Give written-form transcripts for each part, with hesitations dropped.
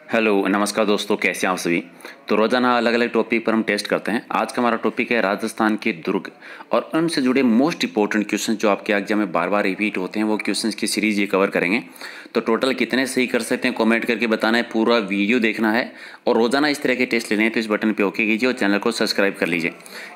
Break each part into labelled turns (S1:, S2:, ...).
S1: Hello नमस्कार दोस्तों, कैसे हैं आप सभी। तो रोज़ाना अलग अलग टॉपिक पर हम टेस्ट करते हैं। आज का हमारा टॉपिक है राजस्थान के दुर्ग और उनसे जुड़े मोस्ट इंपॉर्टेंट क्वेश्चन जो आपके एग्जाम में बार बार रिपीट होते हैं, वो क्वेश्चंस की सीरीज ये कवर करेंगे। तो टोटल कितने सही कर सकते हैं कमेंट करके बताना है, पूरा वीडियो देखना है और रोज़ाना इस तरह के टेस्ट लेने हैं तो इस बटन पर ओके कीजिए और चैनल को सब्सक्राइब कर लीजिए।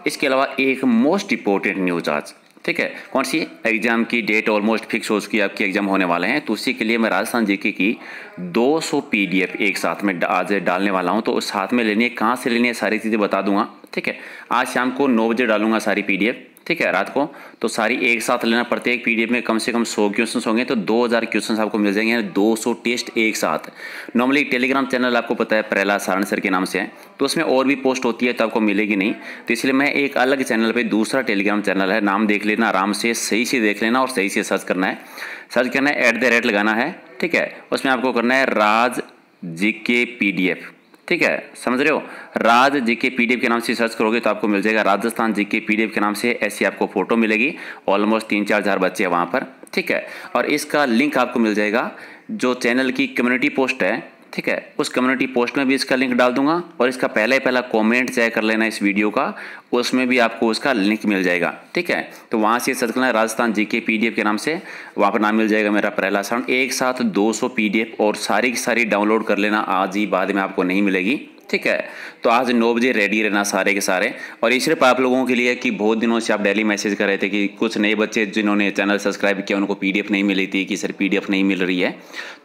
S1: इसके अलावा एक मोस्ट इंपॉर्टेंट न्यूज़ आज, ठीक है, कौन सी एग्जाम की डेट ऑलमोस्ट फिक्स हो चुकी है, आपके एग्जाम होने वाले हैं। तो उसी के लिए मैं राजस्थान जीके की 200 पीडीएफ एक साथ में आज डालने वाला हूं। तो उस साथ में लेनी है, कहां से लेनी है, सारी चीज़ें बता दूंगा, ठीक है। आज शाम को 9 बजे डालूंगा सारी पीडीएफ, ठीक है, रात को। तो सारी एक साथ लेना, प्रत्येक पीडीएफ में कम से कम 100 क्वेश्चन होंगे, तो 2000 क्वेश्चन आपको मिल जाएंगे, 200 टेस्ट एक साथ। नॉर्मली टेलीग्राम चैनल आपको पता है प्रहलाद सारण सर के नाम से है, तो उसमें और भी पोस्ट होती है तो आपको मिलेगी नहीं। तो इसलिए मैं एक अलग चैनल पे, दूसरा टेलीग्राम चैनल है, नाम देख लेना आराम से, सही से देख लेना और सही से सर्च करना है। सर्च करना है, @ लगाना है, ठीक है। उसमें आपको करना है राज जीके पीडीएफ, ठीक है, समझ रहे हो। राज जीके पीडीएफ के नाम से सर्च करोगे तो आपको मिल जाएगा राजस्थान जीके पीडीएफ के नाम से। ऐसी आपको फोटो मिलेगी, ऑलमोस्ट 3-4 हज़ार बच्चे हैं वहाँ पर, ठीक है। और इसका लिंक आपको मिल जाएगा जो चैनल की कम्युनिटी पोस्ट है, ठीक है, उस कम्युनिटी पोस्ट में भी इसका लिंक डाल दूंगा। और इसका पहला कमेंट चेक कर लेना इस वीडियो का, उसमें भी आपको उसका लिंक मिल जाएगा, ठीक है। तो वहाँ से सर्च करना है राजस्थान जीके पीडीएफ के नाम से, वहाँ पर नाम मिल जाएगा मेरा प्रहलाद सारण। एक साथ 200 पीडीएफ और सारी की सारी डाउनलोड कर लेना आज ही, बाद में आपको नहीं मिलेगी, ठीक है। तो आज 9 बजे रेडी रहना सारे के सारे। और ये सिर्फ आप लोगों के लिए कि बहुत दिनों से आप डेली मैसेज कर रहे थे कि कुछ नए बच्चे जिन्होंने चैनल सब्सक्राइब किया उनको पीडीएफ नहीं मिली थी, कि सर पीडीएफ नहीं मिल रही है,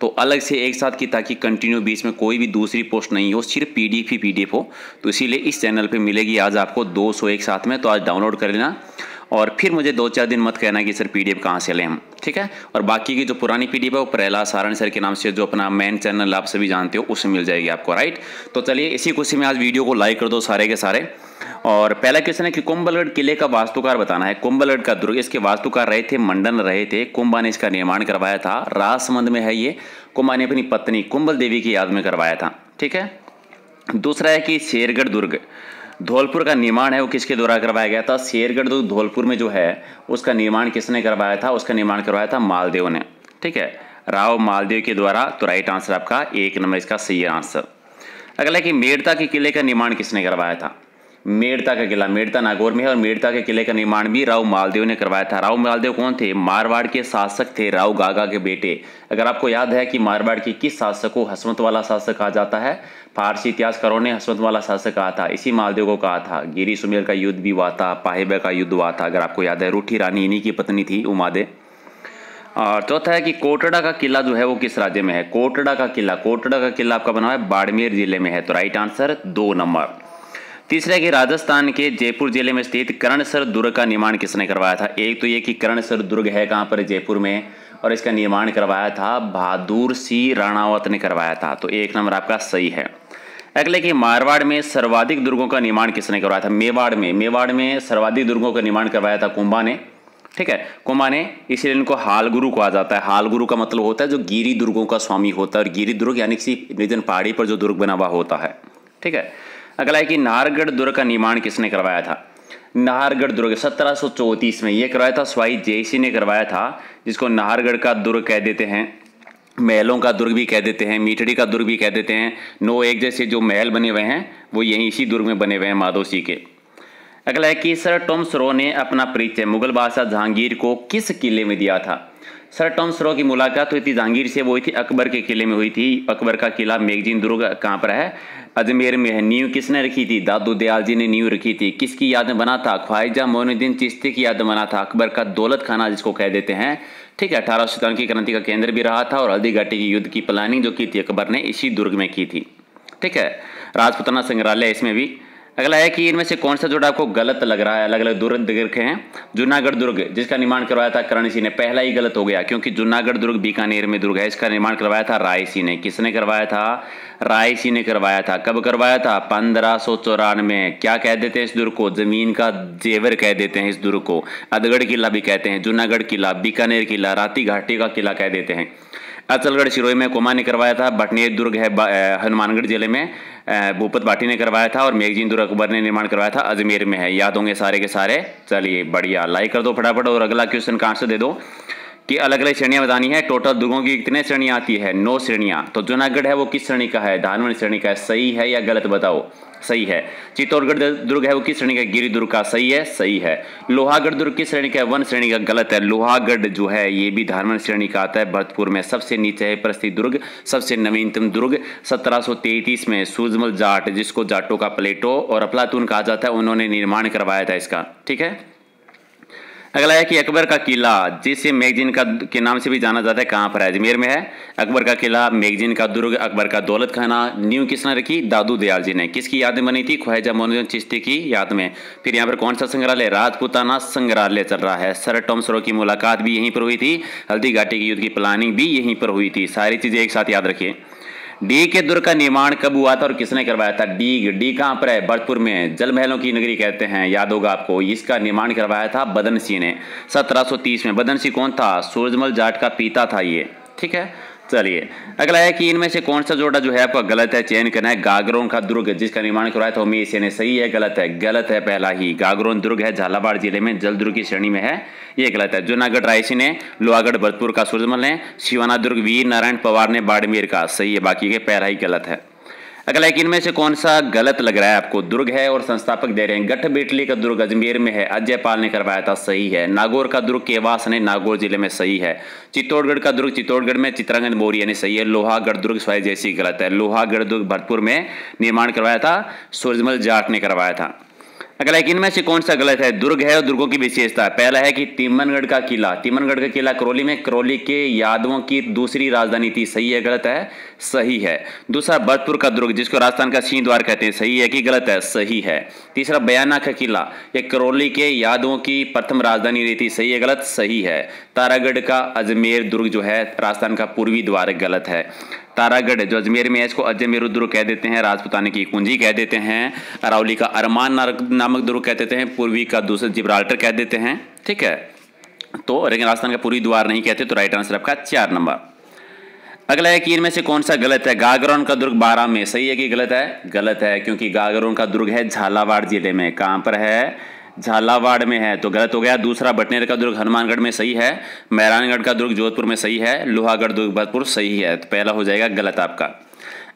S1: तो अलग से एक साथ की, ताकि कंटिन्यू बीच में कोई भी दूसरी पोस्ट नहीं हो, सिर्फ पीडीएफ ही पीडीएफ हो। तो इसीलिए इस चैनल पर मिलेगी आज आपको 200 एक साथ में। तो आज डाउनलोड कर लेना और फिर मुझे 2-4 दिन मत कहना कि सर पीडीएफ कहाँ से लें हम, ठीक है। और बाकी की जो पुरानी पीडीएफ है वो प्रहलाद सारण सर के नाम से, जो अपना मेन चैनल आप सभी जानते हो, उसमें मिल जाएगी आपको, राइट। तो चलिए इसी खुशी में आज वीडियो को लाइक कर दो सारे के सारे। और पहला क्वेश्चन है कि कुंभलगढ़ किले का वास्तुकार बताना है। कुंभलगढ़ का दुर्ग, इसके वास्तुकार रहे थे मंडन रहे थे, कुंभा ने इसका निर्माण करवाया था। राजसमंद में है ये, कुंभा ने अपनी पत्नी कुंभल देवी की याद में करवाया था, ठीक है। दूसरा है कि शेरगढ़ दुर्ग धौलपुर का निर्माण है वो किसके द्वारा करवाया गया था। शेरगढ़ दुर्ग धौलपुर में जो है उसका निर्माण किसने करवाया था, उसका निर्माण करवाया था मालदेव ने, ठीक है, राव मालदेव के द्वारा। तो राइट आंसर आपका 1 नंबर इसका सही आंसर। अगला है कि मेड़ता के किले का निर्माण किसने करवाया था। मेड़ता का किला, मेड़ता नागौर में है, और मेड़ता के किले का निर्माण भी राव मालदेव ने करवाया था। राव मालदेव कौन थे, मारवाड़ के शासक थे, राव गागा के बेटे। अगर आपको याद है कि मारवाड़ की किस शासक को हसमत वाला शासक कहा जाता है, फारसी इतिहासकारों ने हसमत वाला शासक कहा था, इसी मालदेव को कहा था। गिरी सुमेर का युद्ध भी हुआ था, पाहिबा का युद्ध हुआ था, अगर आपको याद है। रूठी रानी इन्हीं की पत्नी थी, उमादे। और चौथा है कि कोटड़ा का किला जो है वो किस राज्य में है। कोटड़ा का किला आपका बना है बाड़मेर जिले में है। तो राइट आंसर 2 नंबर। तीसरा है कि राजस्थान के जयपुर जिले में स्थित करणसर दुर्ग का निर्माण किसने करवाया था। एक तो ये कि करणसर दुर्ग है कहाँ पर, जयपुर में, और इसका निर्माण करवाया था बहादुर सिंह राणावत ने करवाया था। तो 1 नंबर आपका सही है। अगले कि मारवाड़ में सर्वाधिक दुर्गों का निर्माण किसने करवाया था। मेवाड़ में सर्वाधिक दुर्गों का निर्माण करवाया था कुंभा ने, ठीक है, कुंभा ने। इसलिए इनको हाल गुरु कहा जाता है। हाल गुरु का मतलब होता है जो गिरी दुर्गों का स्वामी होता है, और गिरी दुर्ग यानी किसी निर्जन पहाड़ी पर जो दुर्ग बना हुआ होता है, ठीक है। अगला है कि नाहरगढ़ दुर्ग का निर्माण किसने करवाया था। नाहरगढ़ दुर्ग 1734 में ये करवाया था स्वाई जयसिंह ने करवाया था, जिसको नाहरगढ़ का दुर्ग कह देते हैं, महलों का दुर्ग भी कह देते हैं, मीठड़ी का दुर्ग भी कह देते हैं। 9 एक जैसे जो महल बने हुए हैं वो यहीं इसी दुर्ग में बने हुए हैं, माधो सिंह के। अगला है कि सर टॉम सरो ने अपना परिचय मुगल बादशाह जहांगीर को किस किले में दिया था। सर टॉम सरो की मुलाकात हुई थी जहांगीर से, वो हुई थी अकबर के किले में हुई थी। अकबर का किला मेगजीन दुर्ग कहाँ पर है, अजमेर में है। नींव किसने रखी थी, दादू दयाल जी ने नींव रखी थी। किसकी याद में बना था, ख्वाजा मोइनुद्दीन चिश्ती की याद में बना था। अकबर का दौलत खाना जिसको कह देते हैं, ठीक है। 1857 की क्रांति का केंद्र भी रहा था, और हल्दी घाटी की युद्ध की प्लानिंग जो की थी अकबर ने इसी दुर्ग में की थी, ठीक है। राजपुताना संग्रहालय इसमें भी। अगला है कि इनमें से कौन सा जोड़ा आपको गलत लग रहा है। अलग अलग दुर्ग दिख रखे हैं। जूनागढ़ दुर्ग जिसका निर्माण करवाया था करण सिंह ने, पहला ही गलत हो गया, क्योंकि जूनागढ़ दुर्ग बीकानेर में दुर्ग है, इसका निर्माण करवाया था राय सिंह ने। किसने करवाया था, राय सिंह ने करवाया था। कब करवाया था, 1594 में। क्या कह देते हैं इस दुर्ग को, जमीन का जेवर कह देते हैं इस दुर्ग को। अधगढ़ किला भी कहते हैं, जूनागढ़ किला, बीकानेर किला, राती घाटी का किला कह देते हैं। अचलगढ़ सिरोही में कुमा ने करवाया था। बटनेर दुर्ग है हनुमानगढ़ जिले में, भूपत भाटी ने करवाया था। और मेगजीन दुर्ग अकबर ने निर्माण करवाया था, अजमेर में है। याद होंगे सारे के सारे। चलिए बढ़िया, लाइक कर दो फटाफट। और अगला क्वेश्चन का आंसर दे दो कि अलग अलग श्रेणियां बतानी है। टोटल दुर्गों की कितने श्रेणियां आती है? 9 श्रेणियां। तो जूनागढ़ है वो किस श्रेणी का है? धानवंत श्रेणी का है। सही है या गलत बताओ? सही है। चित्तौड़गढ़ दुर्ग है वो किस श्रेणी का? गिरि दुर्ग का। सही है, सही है। लोहागढ़ दुर्ग किस श्रेणी का है? वन श्रेणी का। गलत है। लोहागढ़ जो है ये भी धानवंत श्रेणी का आता है। भरतपुर में सबसे नीचे है परिस्थित दुर्ग, सबसे नवीनतम दुर्ग 1733 में सूरजमल जाट, जिसको जाटों का प्लेटो और अफलातून कहा जाता है, उन्होंने निर्माण करवाया था इसका। ठीक है। अगला है कि अकबर का किला, जिसे मैगजीन का के नाम से भी जाना जाता है, कहाँ पर है? अजमेर में है। अकबर का किला, मैगजीन का दुर्ग, अकबर का दौलत खाना नींव किसने रखी? दादू दयाल जी ने। किसकी याद में बनी थी? ख्वाजा मोइनुद्दीन चिश्ती की याद में। फिर यहाँ पर कौन सा संग्रहालय? राजपूताना संग्रहालय चल रहा है। सर टॉमस रो की मुलाकात भी यहीं पर हुई थी। हल्दी घाटी के युद्ध की प्लानिंग भी यहीं पर हुई थी। सारी चीजें एक साथ याद रखिए। डी के दुर्ग का निर्माण कब हुआ था और किसने करवाया था? डी कहां पर है? भरतपुर में। जल महलों की नगरी कहते हैं, याद होगा आपको। इसका निर्माण करवाया था बदन सिंह ने 1730 में। बदन सिंह कौन था? सूरजमल जाट का पिता था ये। ठीक है। चलिए अगला है कि इनमें से कौन सा जोड़ा जो है आपका गलत है, चयन करना है। गागरोन का दुर्ग, जिसका निर्माण करवाया था उमेश ने। सही है, गलत है? गलत है पहला ही। गागरोन दुर्ग है झालावाड़ जिले में, जल दुर्ग की श्रेणी में है, ये गलत है। जूनागढ़ रायसीन ने, लोहागढ़ भरतपुर का सूरजमल ने, शिवाना दुर्ग वीर नारायण पवार ने बाड़मेर का। सही है, बाकी के पहला ही गलत है। अगला है कि इनमें से कौन सा गलत लग रहा है आपको? दुर्ग है और संस्थापक दे रहे हैं। गठ बेटली का दुर्ग अजमेर में है, अजय पाल ने करवाया था। सही है। नागौर का दुर्ग केवास ने, नागौर जिले में। सही है। चित्तौड़गढ़ का दुर्ग चित्तौड़गढ़ में, चित्रांगन मौर्य ने। सही है। लोहागढ़ दुर्ग स्वाई जैसी, गलत है। लोहागढ़ दुर्ग भरतपुर में निर्माण करवाया था, सूरजमल जाट ने करवाया था। अगला एक इनमें से कौन सा गलत है? दुर्ग है और दुर्गों की विशेषता। पहला है कि तिमनगढ़ का किला, तिमनगढ़ का किला करौली में, करौली के यादवों की दूसरी राजधानी थी। सही है, गलत है? सही है। दूसरा भरतपुर का दुर्ग, जिसको राजस्थान का सिंह द्वार कहते हैं। सही है कि गलत है? सही है। तीसरा बयाना का किला, ये करौली के यादवों की प्रथम राजधानी रही थी। सही है, गलत? सही है। तारागढ़ का अजमेर दुर्ग जो है राजस्थान का पूर्वी द्वार, गलत है। तारागढ़ जो अजमेर में है इसको अजमेर दुर्ग कह देते हैं, राजपूताने की कुंजी कह देते हैं। अरावली का अरमान नामक दुर्ग कह देते हैं, पूर्वी का दूसरा जिब्राल्टर कह देते हैं। ठीक है। तो लेकिन राजस्थान का पूर्वी द्वार नहीं कहते, तो राइट आंसर आपका 4 नंबर। अगला है कि इनमें से कौन सा गलत है? गागरोन का दुर्ग 12 में। सही है कि गलत है? गलत है, क्योंकि गागरोन का दुर्ग है झालावाड़ जिले में। कहां पर है? झालावाड़ में है, तो गलत हो गया। दूसरा बटनेर का दुर्ग हनुमानगढ़ में। सही है। मेहरानगढ़ का दुर्ग जोधपुर में। सही है। लोहागढ़ दुर्ग भरतपुर। सही है, तो पहला हो जाएगा गलत आपका।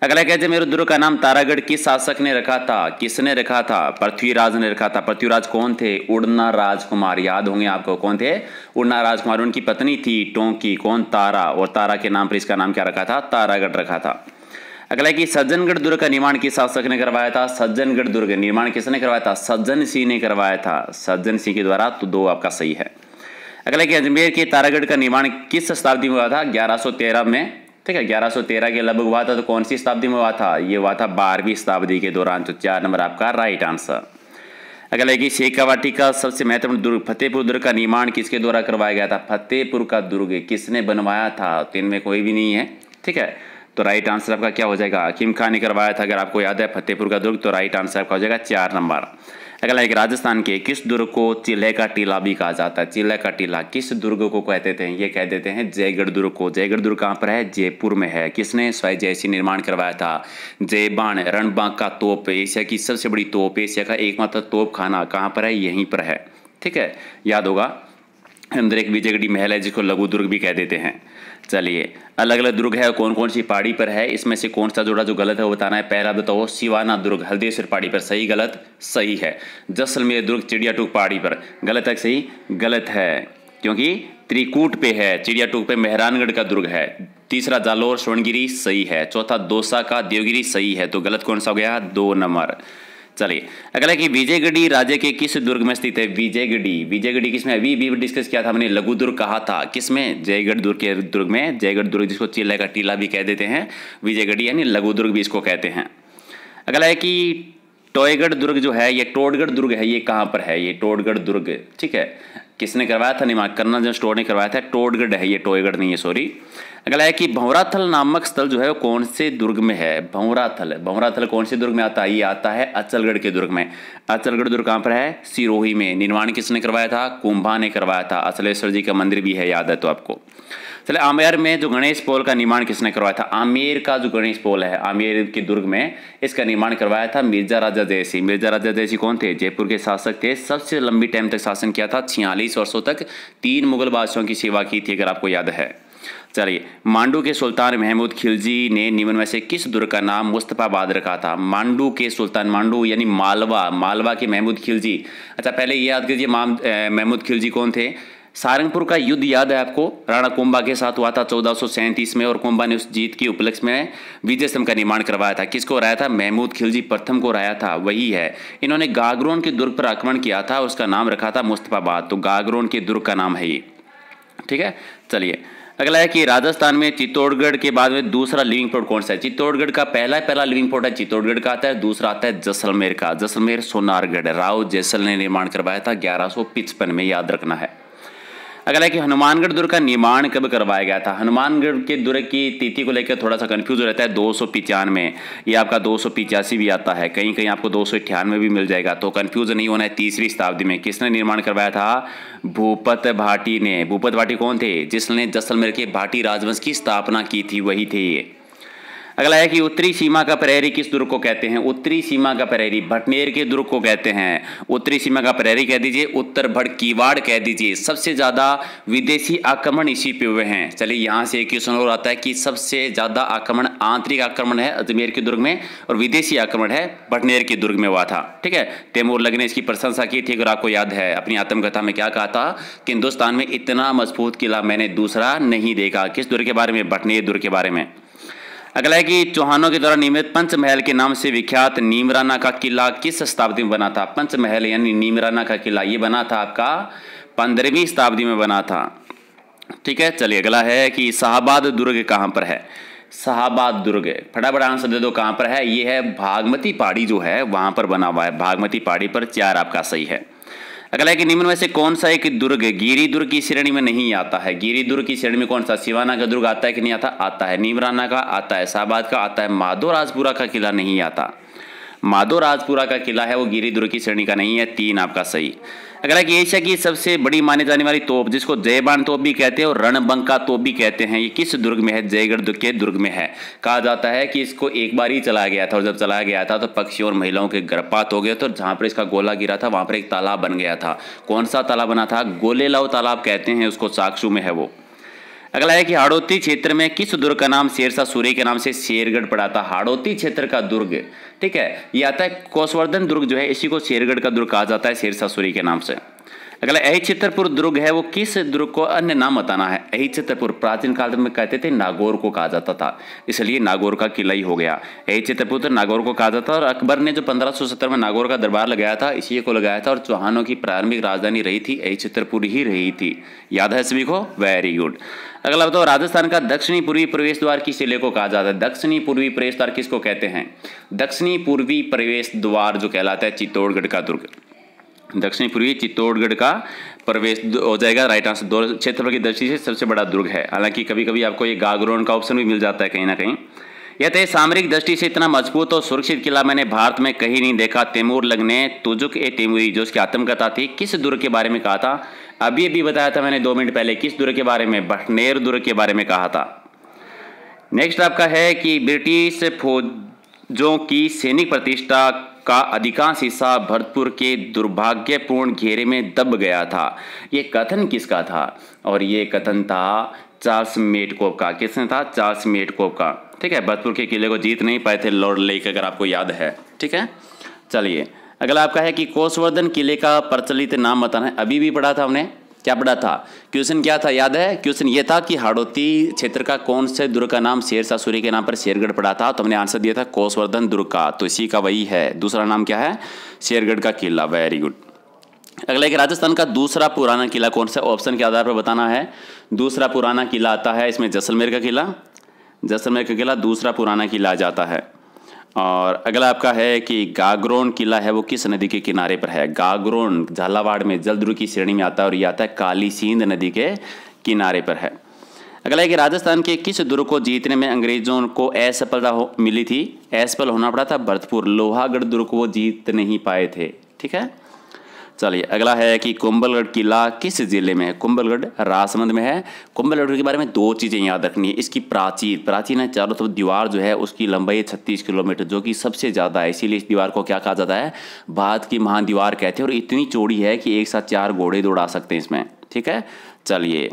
S1: अगला कहते हैं मेरे दुर्ग का नाम तारागढ़ किस शासक ने रखा था? किसने रखा था? पृथ्वीराज ने रखा था। पृथ्वीराज कौन थे? उड़ना राजकुमार, याद होंगे आपको कौन थे? उड़ना राजकुमार। उनकी पत्नी थी टोंकी, कौन? तारा, और तारा के नाम पर इसका नाम क्या रखा था? तारागढ़ रखा था। अगला है कि सज्जनगढ़ दुर्ग का निर्माण किस शासक ने करवाया था? सज्जनगढ़ दुर्ग निर्माण किसने करवाया था? सज्जन सिंह ने करवाया था, सज्जन सिंह के द्वारा। तो 2 आपका सही है। अगला है कि अजमेर के तारागढ़ का निर्माण किस शताब्दी में हुआ था? 1113 में। ठीक है, 1113 के लगभग हुआ था। तो कौन सी शताब्दी में हुआ था? ये हुआ था 12वीं शताब्दी के दौरान। तो 4 नंबर आपका राइट आंसर। अगला है कि शेखावाटी का सबसे महत्वपूर्ण दुर्ग फतेहपुर दुर्ग का निर्माण किसके द्वारा करवाया गया था? फतेहपुर का दुर्ग किसने बनवाया था? तो इनमें कोई भी नहीं है। ठीक है, तो राइट आंसर आपका क्या हो जाएगा? हकीम खान ने करवाया था। अगर आपको याद है फतेहपुर का दुर्ग, तो राइट आंसर आपका हो जाएगा 4 नंबर। अगला एक राजस्थान के किस दुर्ग को चिल्हे का टीला भी कहा जाता है? चिल्हे का टीला किस दुर्ग को कहते थे? ये कह देते हैं जयगढ़ दुर्ग को। जयगढ़ दुर्ग कहाँ पर है? जयपुर में है। किसने? स्वाई जयसिंह निर्माण करवाया था। जयबाण रणबांक का तोप, एशिया की सबसे बड़ी तोप, एशिया का एकमात्र तोप खाना कहाँ पर है? यहीं पर है। ठीक है, याद होगा। अंदर एक विजयगढ़ी महल है जिसको लघु दुर्ग भी कह देते हैं। चलिए अलग अलग दुर्ग है, कौन कौन सी पहाड़ी पर है, इसमें से कौन सा जोड़ा जो गलत है वो बताना है। पहला बताओ शिवाना दुर्ग हल्देश्वर पहाड़ी पर। सही गलत? सही है। जैसलमेर दुर्ग चिड़ियाटूक पहाड़ी पर। गलत है? सही? गलत है, क्योंकि त्रिकूट पे है। चिड़ियाटूक पे मेहरानगढ़ का दुर्ग है। तीसरा जालोर स्वर्णगिरी। सही है। चौथा दौसा का देवगिरी। सही है। तो गलत कौन सा हो गया? 2 नंबर। चलिए अगला कि विजयगढ़ी राज्य के किस दुर्ग में स्थित है? विजयगढ़ी, विजयगढ़ी किसमें? अभी भी डिस्कस किया था हमने, लघु दुर्ग कहा था। किसमें? जयगढ़ दुर्ग के दुर्ग में। जयगढ़ दुर्ग जिसको चिल्हे का टीला भी कह देते हैं, विजयगढ़ी यानी लघु दुर्ग भी इसको कहते हैं। अगला है कि टोयगढ़ दुर्ग जो है, ये टोडगढ़ दुर्ग है, ये कहाँ पर है? ये टोडगढ़ दुर्ग। ठीक है, किसने करवाया था? निर्माण कर्नल जॉन स्टोर ने करवाया था। टोडगढ़ है ये, टोयगढ़ नहीं है, सॉरी। अगला है कि भंवराथल नामक स्थल जो है वो कौन से दुर्ग में है? भंवराथल, भंवराथल कौन से दुर्ग में आता है? ये आता है अचलगढ़ के दुर्ग में। अचलगढ़ दुर्ग कहाँ पर है? सिरोही में। निर्माण किसने करवाया था? कुंभा ने करवाया था। अचलेश्वर जी का मंदिर भी है, याद है तो आपको। चले, आमेर में जो गणेश पोल का निर्माण किसने करवाया था? आमेर का जो गणेश पोल है आमेर के दुर्ग में, इसका निर्माण करवाया था मिर्जा राजा जयसिंह। मिर्जा राजा जयसिंह कौन थे? जयपुर के शासक थे, सबसे लंबी टाइम तक शासन किया था, 46 वर्षों तक 3 मुगल बादशाहों की सेवा की थी, अगर आपको याद है। चलिए, मांडू के सुल्तान महमूद खिलजी ने निम्न में से किस दुर्ग का नाम मुस्तफाबाद रखा था? मांडू के सुल्तान, मांडू यानी मालवा, मालवा के महमूद खिलजी। अच्छा, पहले ये याद कीजिए महमूद खिलजी कौन थे? सारंगपुर का युद्ध याद है आपको? राणा कुंभा के साथ हुआ था 1437 में, और कुंभा ने उस जीत के उपलक्ष्य में विजय स्तंभ का निर्माण करवाया था। किसको हराया था? महमूद खिलजी प्रथम को हराया था, वही है। इन्होंने गागरोन के दुर्ग पर आक्रमण किया था, उसका नाम रखा था मुस्तफाबाद। तो गागरोन के दुर्ग का नाम है ये, ठीक है। चलिए, अगला है कि राजस्थान में चित्तौड़गढ़ के बाद में दूसरा लिविंग पोर्ट कौन सा है? चित्तौड़गढ़ का पहला लिविंग पोर्ट है चित्तौड़गढ़ का आता है, दूसरा आता है जैसलमेर का। जैसलमेर सोनारगढ़, राव जैसल ने निर्माण करवाया था 1155 में, याद रखना है। अगला है कि हनुमानगढ़ दुर्ग का निर्माण कब करवाया गया था? हनुमानगढ़ के दुर्ग की तिथि को लेकर थोड़ा सा कंफ्यूज रहता है। 295, ये आपका 285 भी आता है, कहीं कहीं आपको 298 भी मिल जाएगा, तो कंफ्यूज नहीं होना है। 3वीं शताब्दी में किसने निर्माण करवाया था? भूपत भाटी ने। भूपत भाटी कौन थे? जिसने जैसलमेर के भाटी राजवंश की स्थापना की थी, वही थे ये। अगला है कि उत्तरी सीमा का प्रहरी किस दुर्ग को कहते हैं? उत्तरी सीमा का प्रहरी भटनेर के दुर्ग को कहते हैं। उत्तरी सीमा का प्रहरी कह दीजिए, उत्तर भट कीवाड़ कह दीजिए। सबसे ज्यादा विदेशी आक्रमण इसी पे हुए हैं। चलिए, यहाँ से एक क्वेश्चन और आता है कि सबसे ज्यादा आक्रमण, आंतरिक आक्रमण है अजमेर के दुर्ग में, और विदेशी आक्रमण है भटनेर के दुर्ग में हुआ था, ठीक है। तैमूर लग ने इसकी प्रशंसा की थी, अगर आपको याद है, अपनी आत्मकथा में क्या कहा था कि हिंदुस्तान में इतना मजबूत किला मैंने दूसरा नहीं देखा। किस दुर्ग के बारे में? भटनेर दुर्ग के बारे में। अगला है कि चौहानों के द्वारा निर्मित पंचमहल के नाम से विख्यात नीमराना का किला किस शताब्दी में बना था? पंचमहल यानी नीमराना का किला, ये बना था आपका 15वीं शताब्दी में बना था, ठीक है। चलिए, अगला है कि शाहबाद दुर्ग कहाँ पर है? शाहबाद दुर्ग, फटाफट आंसर दे दो, कहाँ पर है? ये है भागमती पहाड़ी जो है वहां पर बना हुआ है, भागमती पहाड़ी पर। 4 आपका सही है। अगला है कि निम्न में से कौन सा एक दुर्ग गिरी दुर्ग की श्रेणी में नहीं आता है? गिरी दुर्ग की श्रेणी में कौन सा? सिवाना का दुर्ग आता है कि नहीं आता? आता है। नीमराना का आता है, शाहबाद का आता है, माधोराजपुरा का किला नहीं आता। माधोराजपुरा का किला है वो गिरी दुर्ग की श्रेणी का नहीं है। 3 आपका सही। अगला कि एशिया की सबसे बड़ी मानी जाने वाली तोप, जिसको जयबान तोप भी कहते हैं और रणबंका तोप भी कहते हैं, ये किस दुर्ग में है? जयगढ़ के दुर्ग में है। कहा जाता है कि इसको एक बार ही चलाया गया था, और जब चलाया गया था तो पक्षियों और महिलाओं के गर्भपात हो गए थे, और जहां पर इसका गोला गिरा था वहां पर एक तालाब बन गया था। कौन सा तालाब बना था? गोलेलाव तालाब कहते हैं उसको, साक्षू में है वो। अगला है कि हाड़ौती क्षेत्र में किस दुर्ग का नाम शेरशाह सूरी के नाम से शेरगढ़ पड़ा था? हाड़ौती क्षेत्र का दुर्ग, ठीक है, ये आता है कोसवर्धन दुर्ग जो है, इसी को शेरगढ़ का दुर्ग कहा जाता है शेरशाह सूरी के नाम से। अगला अहिछत्रपुर दुर्ग है वो किस दुर्ग को अन्य नाम बताना है? अहिछत्रपुर प्राचीन काल में कहते थे नागौर को कहा जाता था, इसलिए नागौर का किला ही हो गया। अहिछत्रपुर तो नागौर को कहा जाता था, और अकबर ने जो 1570 में नागौर का दरबार लगाया था इसी को लगाया था, और चौहानों की प्रारंभिक राजधानी रही थी अहिछत्रपुर ही रही थी। याद है सभी को? Very good. अगला बताओ, राजस्थान का दक्षिणी पूर्वी प्रवेश द्वार किस जिले को कहा जाता है? दक्षिणी पूर्वी प्रवेश द्वार किसको कहते हैं? दक्षिणी पूर्वी प्रवेश द्वार जो कहलाता है चित्तौड़गढ़ का दुर्ग। दक्षिणी पूर्वी चित्तौड़गढ़ का प्रवेश हो जाएगा राइट आंसर। दो क्षेत्रफल की दृष्टि से सबसे बड़ा दुर्ग है। हालांकि कभी कभी आपको ये गागरोन का ऑप्शन भी मिल जाता है कहीं ना कहीं। यह तो सामरिक दृष्टि से इतना मजबूत और सुरक्षित किला मैंने भारत में कहीं नहीं देखा। तैमूर लग ने तुजुक ए तैमूरी जो उसकी आत्मकथा थी किस दुर्ग के बारे में कहा था? अभी अभी बताया था मैंने 2 मिनट पहले। किस दुर्ग के बारे में? भटनेर दुर्ग के बारे में कहा था। नेक्स्ट आपका है कि ब्रिटिश फौजों की सैनिक प्रतिष्ठा का अधिकांश हिस्सा भरतपुर के दुर्भाग्यपूर्ण घेरे में दब गया था। ये कथन किसका था? और ये कथन था चार्ल्स मेटकोफ का। किसने था? चार्ल्स मेटकोफ का। ठीक है, भरतपुर के किले को जीत नहीं पाए थे लॉर्ड लेक, अगर आपको याद है। ठीक है, चलिए अगला आपका है कि कोसवर्धन किले का प्रचलित नाम बताना है। अभी भी पढ़ा था हमने, क्या पढ़ा था? क्वेश्चन क्या था याद है? क्वेश्चन ये था कि हाड़ौती क्षेत्र का कौन से दुर्ग का नाम शेरशाह सूरी के नाम पर शेरगढ़ पड़ा था, तो हमने आंसर दिया था कोसवर्धन दुर्ग का, तो इसी का वही है। दूसरा नाम क्या है? शेरगढ़ का किला। Very good. अगला कि राजस्थान का दूसरा पुराना किला कौन सा? ऑप्शन के आधार पर बताना है। दूसरा पुराना किला आता है इसमें जैसलमेर का किला। जैसलमेर का किला दूसरा पुराना किला आ जाता है। और अगला आपका है कि गागरोन किला है वो किस नदी के किनारे पर है? गागरोन झालावाड़ में जलदुर्ग की श्रेणी में आता है और ये आता है काली सिंध नदी के किनारे पर है। अगला है कि राजस्थान के किस दुर्ग को जीतने में अंग्रेजों को असफलता मिली थी? असफल होना पड़ा था भरतपुर। लोहागढ़ दुर्ग को वो जीत नहीं पाए थे। ठीक है, चलिए अगला है कि कुंभलगढ़ किला किस जिले में है। कुंभलगढ़ राजसमंद में है। कुंभलगढ़ के बारे में दो चीज़ें याद रखनी है। इसकी प्राचीन है, चारों तरफ दीवार जो है उसकी लंबाई 36 किलोमीटर, जो कि सबसे ज़्यादा है। इसीलिए इस दीवार को क्या कहा जाता है, भारत की महान दीवार कहते हैं। और इतनी चौड़ी है कि एक साथ 4 घोड़े दौड़ा सकते हैं इसमें। ठीक है, चलिए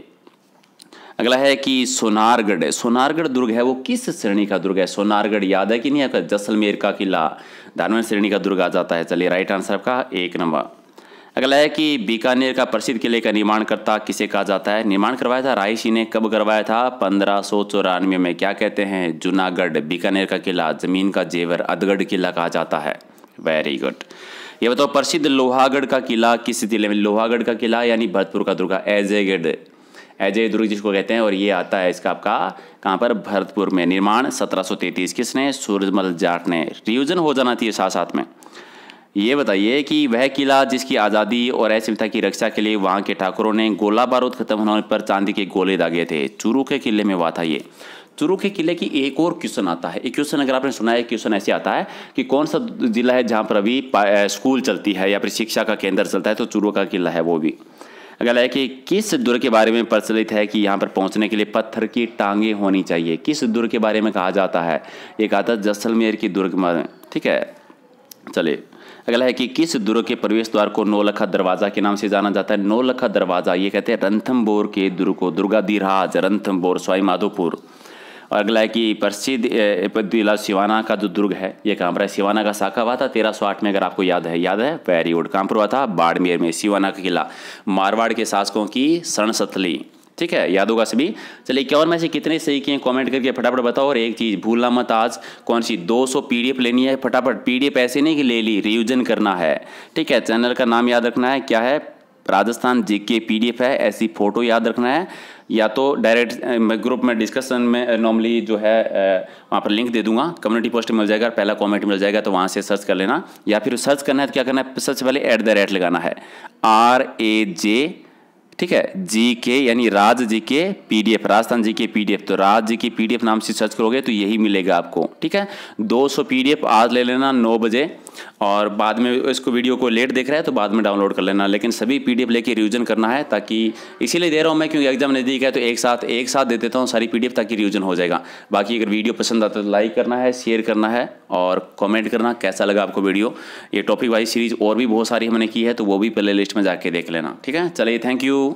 S1: अगला है कि सोनारगढ़ दुर्ग है वो किस श्रेणी का दुर्ग है। सोनारगढ़ याद है कि नहीं आपका, जैसलमेर का किला दानव श्रेणी का दुर्ग आ जाता है। चलिए राइट आंसर आपका 1 नंबर। अगला है कि बीकानेर का प्रसिद्ध किले का निर्माणकर्ता किसे कहा जाता है। निर्माण करवाया था रायसी ने। कब करवाया था, 1594 में। क्या कहते हैं, जूनागढ़। बीकानेर का किला जमीन का जेवर अधगढ़ किला कहा जाता है। Very good. ये बताओ प्रसिद्ध लोहागढ़ का किला किस जिले में। लोहागढ़ का किला यानी भरतपुर का दुर्ग, अजय दुर्ग जिसको कहते हैं। और ये आता है इसका आपका कहाँ पर, भरतपुर में। निर्माण 1733। किसने, सूरजमल जाट ने। रिवीजन हो जाना चाहिए साथ साथ में। ये बताइए कि वह किला जिसकी आज़ादी और असमिता की रक्षा के लिए वहाँ के ठाकुरों ने गोला बारूद खत्म होने पर चांदी के गोले दागे थे। चूरू के किले में हुआ था ये। चूरू के किले की एक और क्वेश्चन आता है। एक क्वेश्चन अगर आपने सुना है, क्वेश्चन ऐसे आता है कि कौन सा जिला है जहाँ पर अभी स्कूल चलती है या फिर शिक्षा का केंद्र चलता है, तो चूरू का किला है वो भी। अगला है कि किस दुर्ग के बारे में प्रचलित है कि यहाँ पर पहुँचने के लिए पत्थर की टांगे होनी चाहिए। किस दुर्ग के बारे में कहा जाता है, एक आता है जैसलमेर की दुर्ग में। ठीक है, चलिए अगला है कि किस दुर्ग के प्रवेश द्वार को नौलखा दरवाजा के नाम से जाना जाता है। नौलखा दरवाजा ये कहते हैं रणथंभौर के दुर्ग को, दुर्गाधीराज रणथंभौर सवाई माधोपुर। और अगला है कि प्रसिद्ध जिला सिवाना का जो दुर्ग है ये कहाँ पर है। सिवाना का साका हुआ था 1308 में, अगर आपको याद है। Very good. कहाँ पर हुआ था, बाड़मेर में। सिवाना का किला मारवाड़ के शासकों की शरणस्थली। ठीक है, याद होगा सभी। चलिए 51 में से कितने सही किए कमेंट करके फटाफट बताओ। और एक चीज़ भूलना मत, आज कौन सी 200 PDF लेनी है। फटाफट PDF ऐसे नहीं कि ले ली, रिवीजन करना है। ठीक है, चैनल का नाम याद रखना है, क्या है, राजस्थान GK PDF है। ऐसी फोटो याद रखना है, या तो डायरेक्ट ग्रुप में डिस्कशन में नॉर्मली जो है वहाँ पर लिंक दे दूंगा, कम्युनिटी पोस्ट मिल जाएगा, पहला कमेंट मिल जाएगा, तो वहाँ से सर्च कर लेना। या फिर सर्च करना है तो क्या करना है, सबसे पहले @ लगाना है, RAJ। ठीक है, GK यानी राज GK PDF, Rajasthan GK PDF। तो राज GK PDF नाम से सर्च करोगे तो यही मिलेगा आपको। ठीक है, 200 PDF आज ले लेना 9 बजे। और बाद में इसको वीडियो को लेट देख रहा है तो बाद में डाउनलोड कर लेना, लेकिन सभी PDF लेके रिवीजन करना है। ताकि इसीलिए दे रहा हूँ मैं, क्योंकि एग्जाम नज़दीक है तो एक साथ दे देता हूँ सारी PDF ताकि रिवीजन हो जाएगा। बाकी अगर वीडियो पसंद आता है तो लाइक करना है, शेयर करना है और कमेंट करना कैसा लगा आपको वीडियो। ये टॉपिक वाइज सीरीज और भी बहुत सारी हमने की है, तो वो भी प्ले लिस्ट में जाके देख लेना। ठीक है, चलिए थैंक यू।